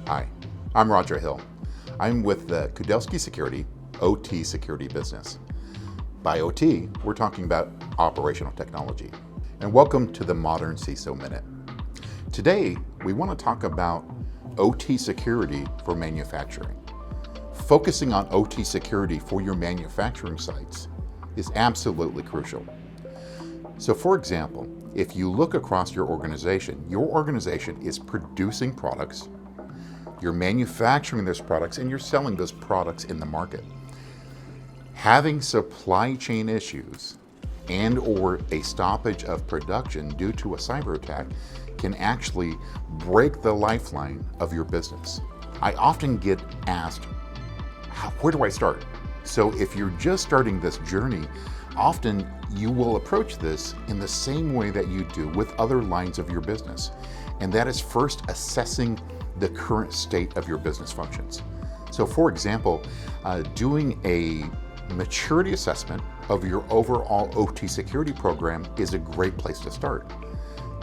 Hi, I'm Roger Hill. I'm with the Kudelski Security OT security business. By OT, we're talking about operational technology. And welcome to the Modern CISO Minute. Today, we want to talk about OT security for manufacturing. Focusing on OT security for your manufacturing sites is absolutely crucial. So for example, if you look across your organization is producing products, you're manufacturing those products, and you're selling those products in the market. Having supply chain issues and or a stoppage of production due to a cyber attack can actually break the lifeline of your business. I often get asked, where do I start? So if you're just starting this journey, often you will approach this in the same way that you do with other lines of your business. And that is first assessing the current state of your business functions. So for example, doing a maturity assessment of your overall OT security program is a great place to start.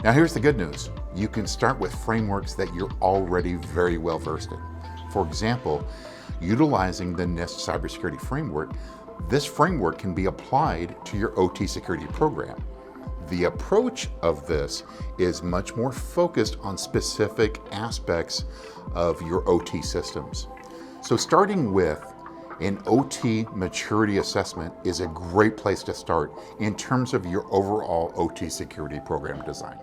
Now here's the good news. You can start with frameworks that you're already very well versed in. For example, utilizing the NIST cybersecurity framework, this framework can be applied to your OT security program. The approach of this is much more focused on specific aspects of your OT systems. So starting with an OT maturity assessment is a great place to start in terms of your overall OT security program design.